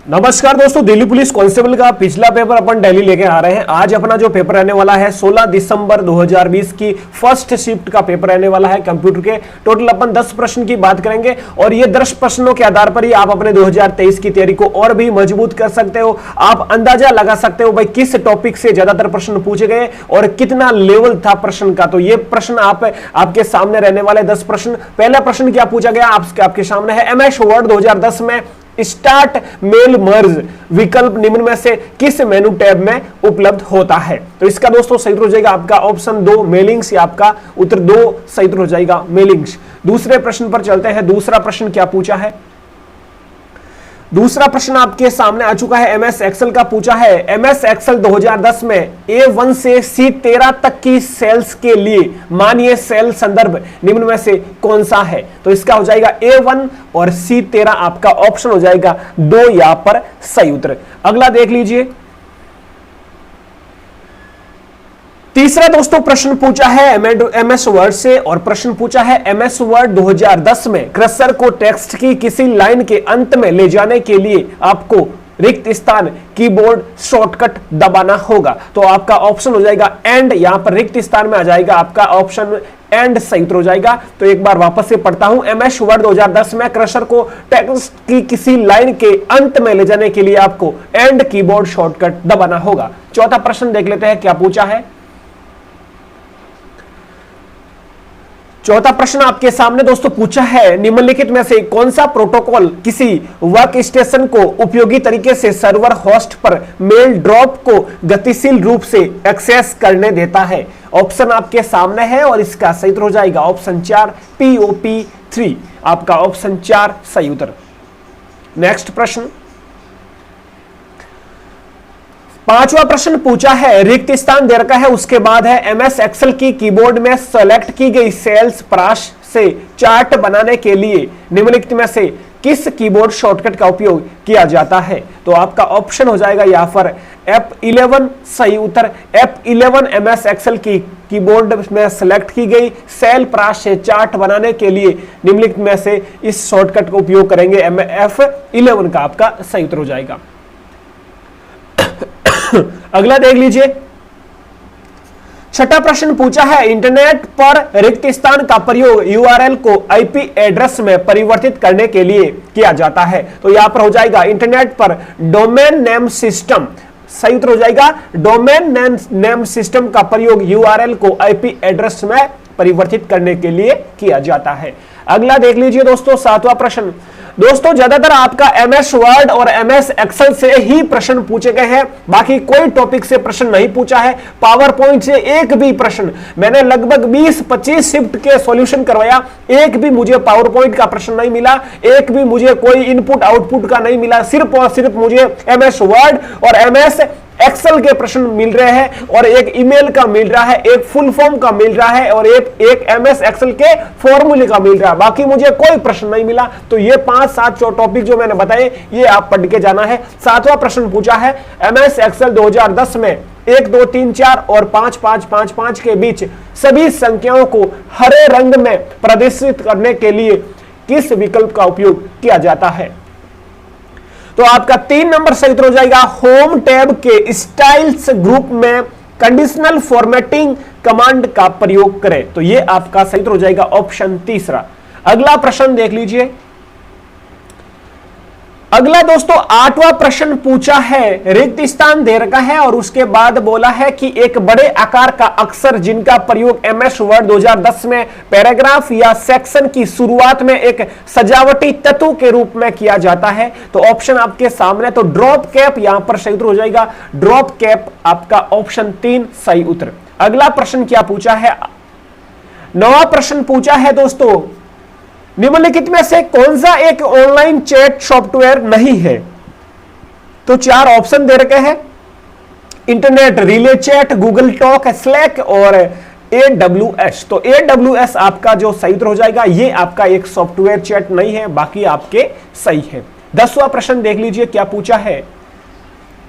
नमस्कार दोस्तों, Delhi police constable का पिछला पेपर अपन डेली लेके आ रहे हैं। आज अपना जो पेपर रहने वाला है 16 दिसंबर 2020 की फर्स्ट शिफ्ट का पेपर रहने वाला है कंप्यूटर के। टोटल अपन 10 प्रश्न की बात करेंगे और ये 10 प्रश्नों के आधार पर ही आप अपने 2023 की तैयारी को और भी मजबूत कर सकते हो। आप अंदाजा लगा सकते हो भाई किस टॉपिक से ज्यादातर प्रश्न पूछे गए और कितना लेवल था प्रश्न का। तो ये प्रश्न आपके सामने रहने वाले 10 प्रश्न। पहला प्रश्न क्या पूछा गया आपके सामने है, MS वर्ड 2010 में स्टार्ट मेल मर्ज विकल्प निम्न में से किस मेनू टैब में उपलब्ध होता है। तो इसका दोस्तों सही हो जाएगा आपका ऑप्शन 2 मेलिंग्स, या आपका उत्तर 2 सही हो जाएगा मेलिंग्स। दूसरे प्रश्न पर चलते हैं। दूसरा प्रश्न क्या पूछा है, दूसरा प्रश्न आपके सामने आ चुका है। MS एक्सेल का पूछा है, MS एक्सेल 2010 में A1 से C13 तक की सेल्स के लिए मानिए सेल संदर्भ निम्न में से कौन सा है। तो इसका हो जाएगा A1 और C13 आपका ऑप्शन हो जाएगा 2 यहां पर सही उत्तर। अगला देख लीजिए। तीसरा दोस्तों प्रश्न पूछा है MS वर्ड से और प्रश्न पूछा है MS वर्ड 2010 में कर्सर को टेक्स्ट की किसी लाइन के अंत में ले जाने के लिए आपको रिक्त स्थान कीबोर्ड शॉर्टकट दबाना होगा। तो आपका ऑप्शन हो जाएगा एंड, यहां पर रिक्त स्थान में आ जाएगा आपका ऑप्शन एंड सही उत्तर हो जाएगा। तो एक बार वापस से पढ़ता हूं, MS वर्ड 2010 में कर्सर को टेक्स्ट की किसी लाइन के अंत में ले जाने के लिए आपको एंड कीबोर्ड शॉर्टकट दबाना होगा। चौथा प्रश्न देख लेते हैं क्या पूछा है। चौथा प्रश्न आपके सामने दोस्तों पूछा है, निम्नलिखित में से कौन सा प्रोटोकॉल किसी वर्क स्टेशन को उपयोगी तरीके से सर्वर होस्ट पर मेल ड्रॉप को गतिशील रूप से एक्सेस करने देता है। ऑप्शन आपके सामने है और इसका सही उत्तर हो जाएगा ऑप्शन 4 POP3, आपका ऑप्शन 4 सही उत्तर। नेक्स्ट प्रश्न, पांचवा प्रश्न पूछा है, रिक्त स्थान दे रखा है, उसके बाद है MS एक्सेल की कीबोर्ड में सेलेक्ट की गई सेल्स प्राश से चार्ट बनाने के लिए निम्नलिखित में से किस कीबोर्ड शॉर्टकट का उपयोग किया जाता है। तो आपका ऑप्शन हो जाएगा यहां पर F11 सही उत्तर। F11 MS एक्सेल की कीबोर्ड में सेलेक्ट की गई सेल प्राश से चार्ट बनाने के लिए निम्नलिखित में से इस शॉर्टकट का उपयोग करेंगे। F11 का आपका सही उत्तर हो जाएगा। अगला देख लीजिए। छठा प्रश्न पूछा है, इंटरनेट पर रिक्त स्थान का प्रयोग URL को IP एड्रेस में परिवर्तित करने के लिए किया जाता है। तो यहां पर हो जाएगा इंटरनेट पर डोमेन नेम सिस्टम सही उत्तर हो जाएगा। डोमेन नेम सिस्टम का प्रयोग URL को IP एड्रेस में परिवर्तित करने के लिए किया जाता है। अगला देख लीजिए दोस्तों, सातवां प्रश्न। दोस्तों ज्यादातर आपका MS वर्ड और MS एक्सेल से ही प्रश्न पूछे गए हैं, बाकी कोई टॉपिक से प्रश्न नहीं पूछा है। पावर पॉइंट से एक भी प्रश्न, मैंने लगभग 20-25 शिफ्ट के सॉल्यूशन करवाया, एक भी मुझे पावर पॉइंट का प्रश्न नहीं मिला, एक भी मुझे कोई इनपुट आउटपुट का नहीं मिला। सिर्फ और सिर्फ मुझे MS वर्ड और MS एक्सेल के प्रश्न मिल रहे हैं और एक ईमेल का मिल रहा है, एक फुल फॉर्म का मिल रहा है और एक MS एक्सेल के फॉर्मूले का मिल रहा है। बाकी मुझे कोई प्रश्न नहीं मिला। तो ये 5-7 टॉपिक जो मैंने बताए ये आप पढ़ के जाना है। सातवां प्रश्न पूछा है, MS एक्सेल 2010 में 1 2 3 4 और 5 5 5 5 के बीच सभी संख्याओं को हरे रंग में प्रदर्शित करने के लिए किस विकल्प का उपयोग किया जाता है। तो आपका 3 नंबर सही उत्तर हो जाएगा, होम टैब के स्टाइल्स ग्रुप में कंडीशनल फॉर्मेटिंग कमांड का प्रयोग करें। तो ये आपका सही उत्तर हो जाएगा ऑप्शन 3। अगला प्रश्न देख लीजिए। अगला दोस्तों 8वां प्रश्न पूछा है, रिक्त स्थान दे रखा है और उसके बाद बोला है कि एक बड़े आकार का अक्षर जिनका प्रयोग MS वर्ड 2010 में पैराग्राफ या सेक्शन की शुरुआत में एक सजावटी तत्व के रूप में किया जाता है। तो ऑप्शन आपके सामने, तो ड्रॉप कैप यहां पर सही उत्तर हो जाएगा। ड्रॉप कैप आपका ऑप्शन 3 सही उत्तर। अगला प्रश्न क्या पूछा है, 9वां प्रश्न पूछा है दोस्तों, निम्नलिखित में से कौन सा एक ऑनलाइन चैट सॉफ्टवेयर नहीं है। तो 4 ऑप्शन दे रखे हैं, internet relay chat, Google talk, slack और AWS। तो AWS आपका जो सही उत्तर हो जाएगा। ये आपका एक सॉफ्टवेयर चैट नहीं है, बाकी आपके सही है। 10वां प्रश्न देख लीजिए क्या पूछा है।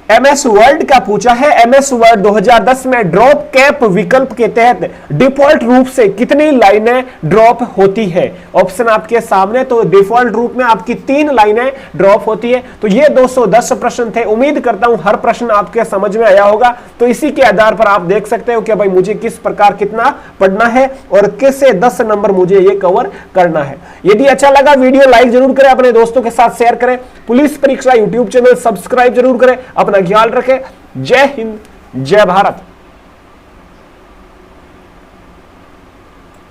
एमएस वर्ड का पूछा है। एमएस वर्ड 2010 में ड्रॉप कैप विकल्प के तहत डिफॉल्ट रूप से कितनी लाइनें ड्रॉप होती है? ऑप्शन आपके सामने। तो डिफॉल्ट रूप में आपकी 3 लाइनें ड्रॉप होती है। तो ये 210 प्रश्न थे। उम्मीद करता हूं हर प्रश्न आपके समझ में आया होगा। तो इसी के आधार पर आप देख सकते हो कि भाई मुझे किस प्रकार कितना पढ़ना है और किससे 10 नंबर मुझे ये कवर करना है। यदि अच्छा लगा वीडियो लाइक जरूर करें, अपने दोस्तों के साथ शेयर करें, पुलिस परीक्षा यूट्यूब चैनल सब्सक्राइब जरूर करें। अपना ख्याल रखें। जय हिंद, जय भारत।